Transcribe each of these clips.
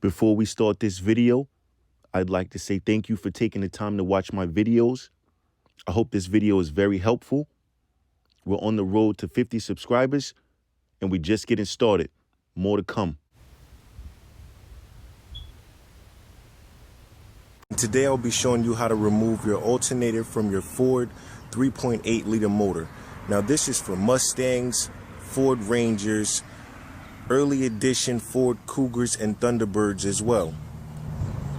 Before we start this video, I'd like to say thank you for taking the time to watch my videos. I hope this video is very helpful. We're on the road to 50 subscribers, and we're just getting started. More to come. Today I'll be showing you how to remove your alternator from your Ford 3.8 liter motor. Now this is for Mustangs, Ford Rangers, early edition Ford Cougars and Thunderbirds as well.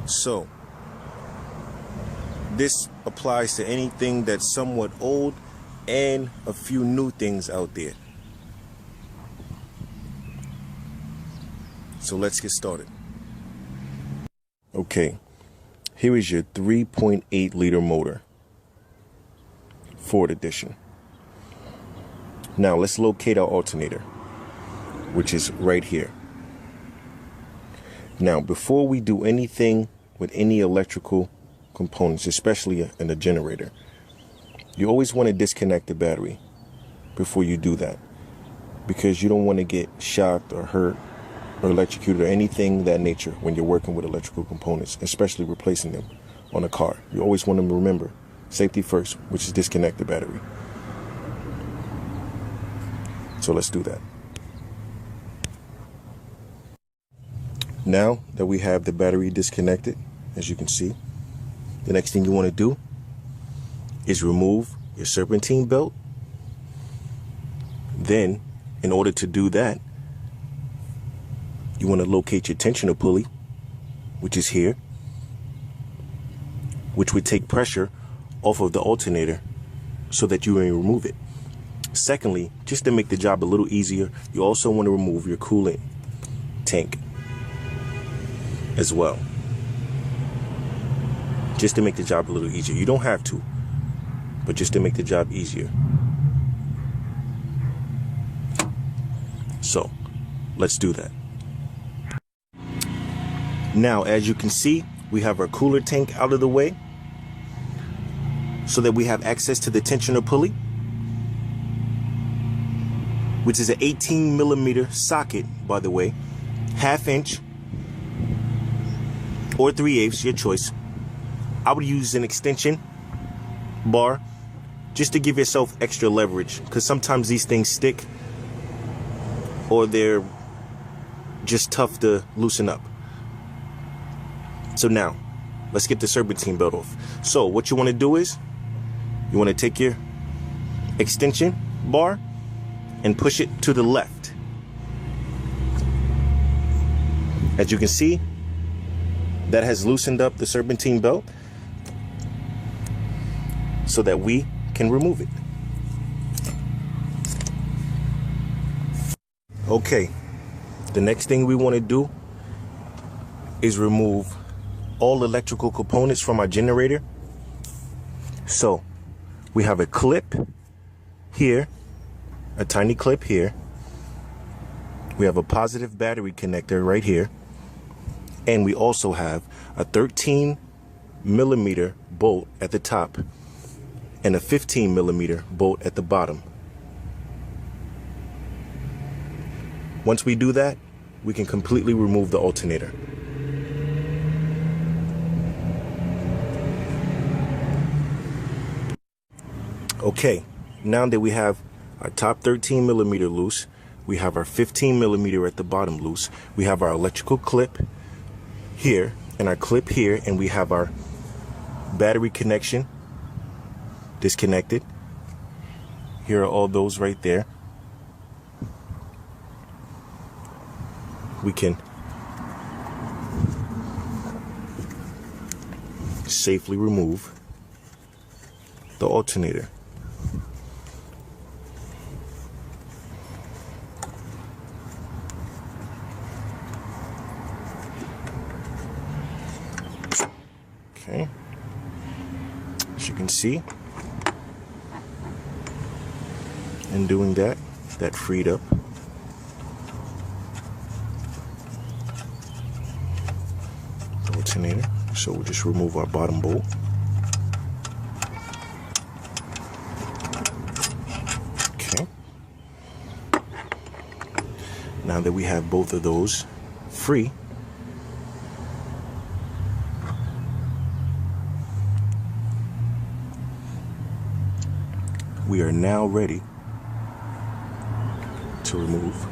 So this applies to anything that's somewhat old and a few new things out there. So let's get started. Okay, here is your 3.8 liter motor, Ford edition. Now let's locate our alternator, which is right here. Now, before we do anything with any electrical components, especially in a generator, you always want to disconnect the battery before you do that, because you don't want to get shocked or hurt or electrocuted or anything of that nature when you're working with electrical components, especially replacing them on a car. You always want to remember safety first, which is disconnect the battery. So let's do that. Now that we have the battery disconnected, as you can see, the next thing you want to do is remove your serpentine belt. Then, in order to do that, you want to locate your tensioner pulley, which is here, which would take pressure off of the alternator so that you may remove it. Secondly, just to make the job a little easier, you also want to remove your coolant tank as well, just to make the job a little easier. You don't have to, but just to make the job easier. So let's do that. Now, as you can see, we have our cooler tank out of the way so that we have access to the tensioner pulley, which is an 18 millimeter socket, by the way, 1/2 inch or 3/8, your choice. I would use an extension bar just to give yourself extra leverage, because sometimes these things stick or they're just tough to loosen up. So now, let's get the serpentine belt off. So what you want to do is, you want to take your extension bar and push it to the left. As you can see, that has loosened up the serpentine belt so that we can remove it. Okay, the next thing we want to do is remove all electrical components from our generator. So we have a clip here, a tiny clip here. We have a positive battery connector right here. And we also have a 13 millimeter bolt at the top and a 15 millimeter bolt at the bottom. Once we do that, we can completely remove the alternator. Okay, now that we have our top 13 millimeter loose, we have our 15 millimeter at the bottom loose, we have our electrical clip here and our clip here, and we have our battery connection disconnected. Here are all those right there. We can safely remove the alternator. Okay, as you can see, in doing that, that freed up the alternator. So we'll just remove our bottom bolt. Okay. Now that we have both of those free, we are now ready to remove.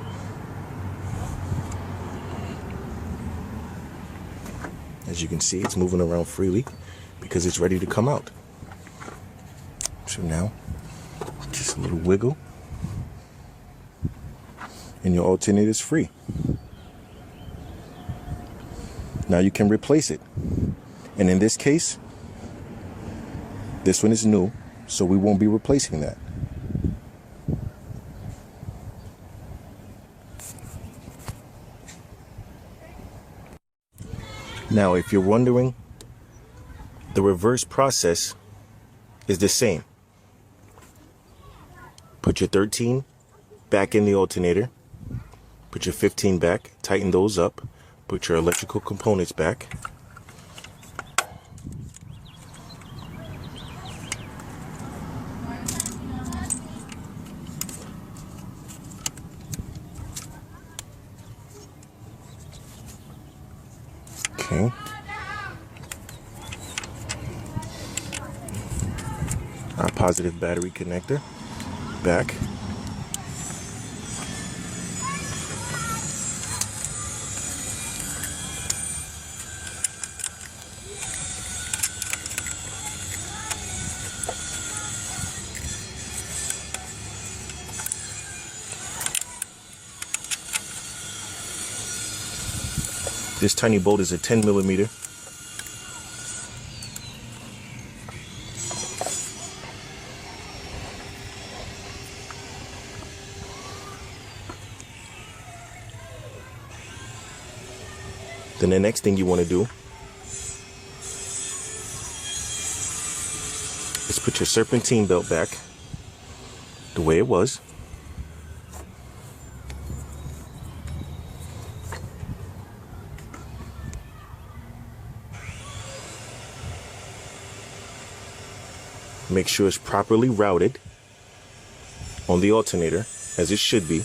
As you can see, it's moving around freely because it's ready to come out. So now, just a little wiggle, and your alternator is free. Now you can replace it. And in this case, this one is new, so we won't be replacing that. Now, if you're wondering, the reverse process is the same. Put your 13 back in the alternator, put your 15 back, tighten those up, put your electrical components back. Okay. Our positive battery connector back. This tiny bolt is a 10 millimeter. Then the next thing you want to do is put your serpentine belt back the way it was. Make sure it's properly routed on the alternator, as it should be.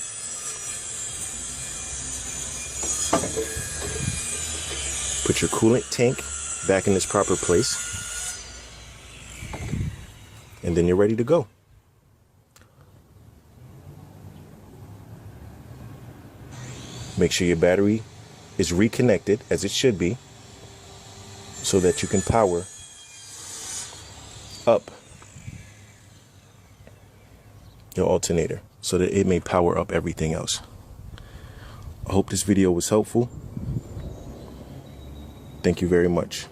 Put your coolant tank back in its proper place. And then you're ready to go. Make sure your battery is reconnected, as it should be, so that you can power up your alternator so that it may power up everything else. I hope this video was helpful. Thank you very much.